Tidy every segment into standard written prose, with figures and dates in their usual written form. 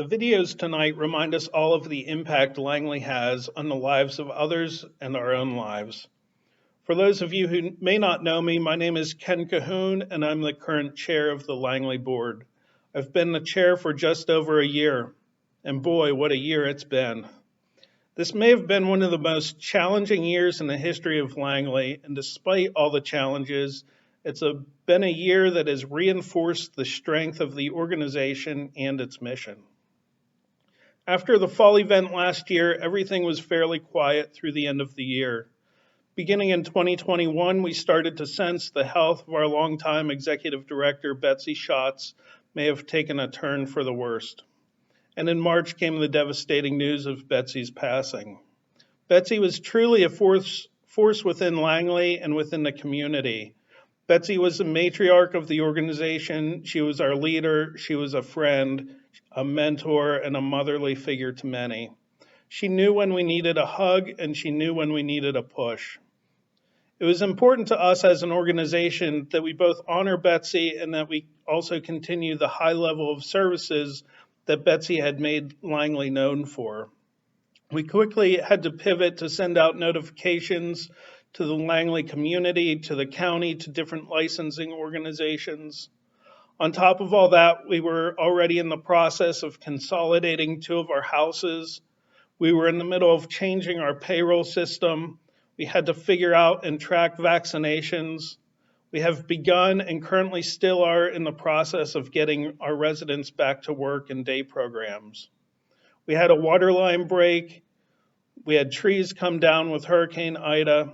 The videos tonight remind us all of the impact Langley has on the lives of others and our own lives. For those of you who may not know me, my name is Ken Cahoon, and I'm the current chair of the Langley Board. I've been the chair for just over a year, and boy, what a year it's been. This may have been one of the most challenging years in the history of Langley, and despite all the challenges, been a year that has reinforced the strength of the organization and its mission. After the fall event last year, everything was fairly quiet through the end of the year. Beginning in 2021, we started to sense the health of our longtime executive director, Betsy Schatz, may have taken a turn for the worst. And in March came the devastating news of Betsy's passing. Betsy was truly a force within Langley and within the community. Betsy was the matriarch of the organization. She was our leader. She was a friend, a mentor, and a motherly figure to many. She knew when we needed a hug, and she knew when we needed a push. It was important to us as an organization that we both honor Betsy and that we also continue the high level of services that Betsy had made Langley known for. We quickly had to pivot to send out notifications to the Langley community, to the county, to different licensing organizations. On top of all that, we were already in the process of consolidating two of our houses. We were in the middle of changing our payroll system. We had to figure out and track vaccinations. We have begun and currently still are in the process of getting our residents back to work and day programs. We had a water line break. We had trees come down with Hurricane Ida.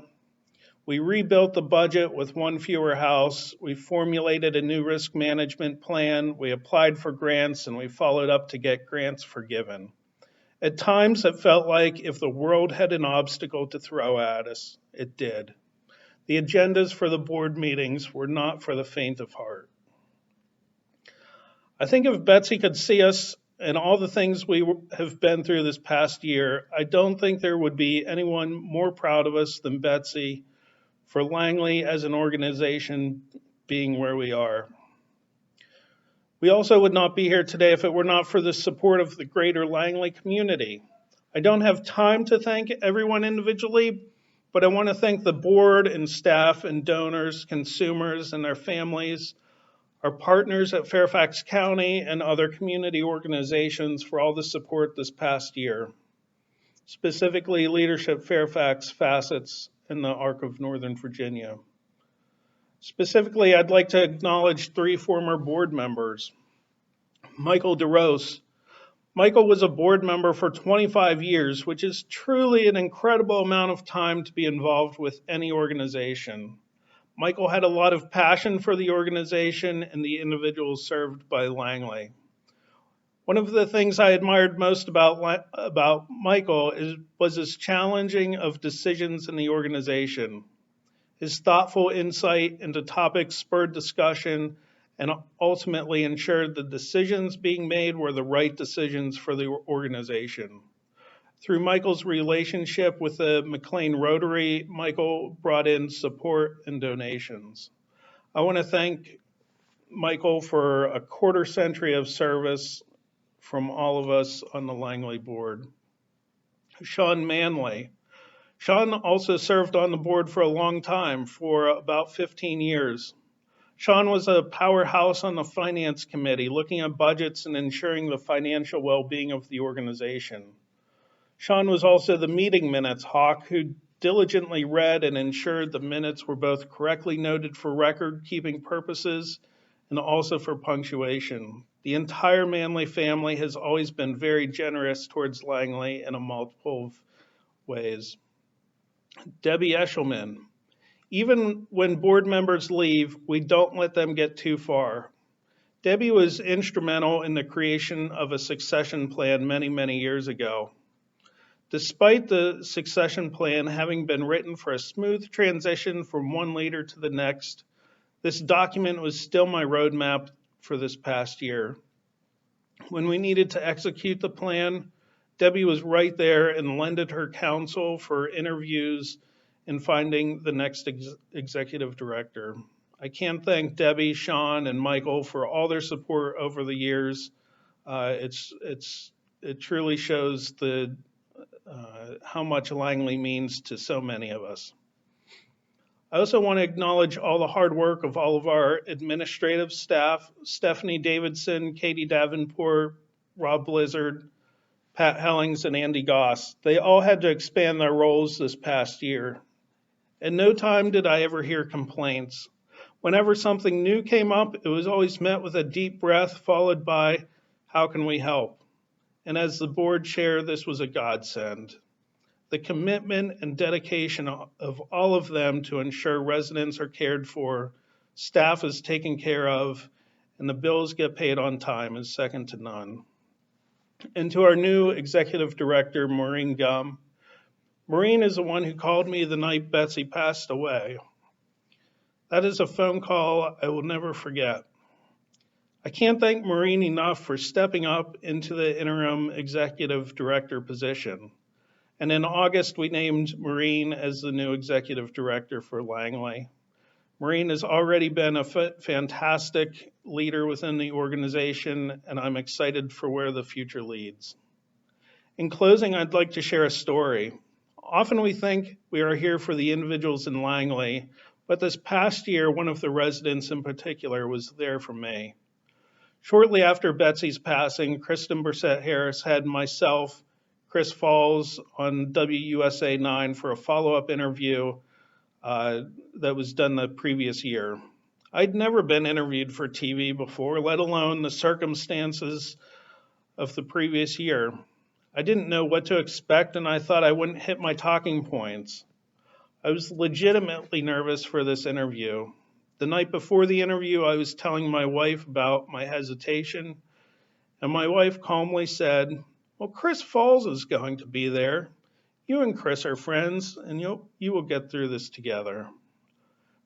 We rebuilt the budget with one fewer house. We formulated a new risk management plan. We applied for grants and we followed up to get grants forgiven. At times it felt like if the world had an obstacle to throw at us, it did. The agendas for the board meetings were not for the faint of heart. I think if Betsy could see us and all the things we have been through this past year, I don't think there would be anyone more proud of us than Betsy for Langley as an organization being where we are. We also would not be here today if it were not for the support of the greater Langley community. I don't have time to thank everyone individually, but I want to thank the board and staff and donors, consumers and their families, our partners at Fairfax County and other community organizations for all the support this past year, specifically Leadership Fairfax, Facets, and the Arc of Northern Virginia. Specifically, I'd like to acknowledge three former board members. Michael DeRose. Michael was a board member for 25 years, which is truly an incredible amount of time to be involved with any organization. Michael had a lot of passion for the organization and the individuals served by Langley. One of the things I admired most about Michael was his challenging of decisions in the organization. His thoughtful insight into topics spurred discussion and ultimately ensured the decisions being made were the right decisions for the organization. Through Michael's relationship with the McLean Rotary, Michael brought in support and donations. I want to thank Michael for a quarter century of service from all of us on the Langley board. Sean Manley. Sean also served on the board for a long time, for about 15 years. Sean was a powerhouse on the finance committee, looking at budgets and ensuring the financial well-being of the organization. Sean was also the meeting minutes hawk who diligently read and ensured the minutes were both correctly noted for record-keeping purposes and also for punctuation. The entire Manley family has always been very generous towards Langley in a multiple of ways. Debbie Eshelman. Even when board members leave, we don't let them get too far. Debbie was instrumental in the creation of a succession plan many, many years ago. Despite the succession plan having been written for a smooth transition from one leader to the next, this document was still my roadmap for this past year. When we needed to execute the plan, Debbie was right there and lended her counsel for interviews and finding the next executive director. I can't thank Debbie, Sean, and Michael for all their support over the years. It truly shows how much Langley means to so many of us. I also want to acknowledge all the hard work of all of our administrative staff: Stephanie Davidson, Katie Davenport, Rob Blizzard, Pat Hellings, and Andy Goss. They all had to expand their roles this past year. At no time did I ever hear complaints. Whenever something new came up, it was always met with a deep breath followed by, "How can we help?" And as the board chair, this was a godsend. The commitment and dedication of all of them to ensure residents are cared for, staff is taken care of, and the bills get paid on time is second to none. And to our new executive director, Maureen Gum. Maureen is the one who called me the night Betsy passed away. That is a phone call I will never forget. I can't thank Maureen enough for stepping up into the interim executive director position. And in August, we named Maureen as the new executive director for Langley. Maureen has already been a fantastic leader within the organization, and I'm excited for where the future leads. In closing, I'd like to share a story. Often we think we are here for the individuals in Langley, but this past year, one of the residents in particular was there for me. Shortly after Betsy's passing, Kristen Berset-Harris had myself, Chris Falls on WUSA 9 for a follow-up interview that was done the previous year. I'd never been interviewed for TV before, let alone the circumstances of the previous year. I didn't know what to expect, and I thought I wouldn't hit my talking points. I was legitimately nervous for this interview. The night before the interview, I was telling my wife about my hesitation, and my wife calmly said, "Well, Chris Falls is going to be there. You and Chris are friends, and you will get through this together."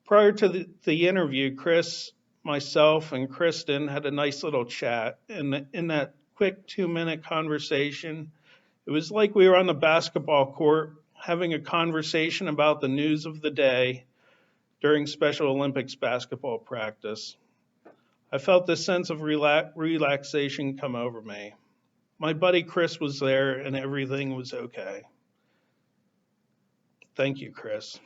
Prior to the interview, Chris, myself, and Kristen had a nice little chat. And in that quick 2-minute conversation, it was like we were on the basketball court having a conversation about the news of the day during Special Olympics basketball practice. I felt this sense of relaxation come over me. My buddy Chris was there and everything was okay. Thank you, Chris.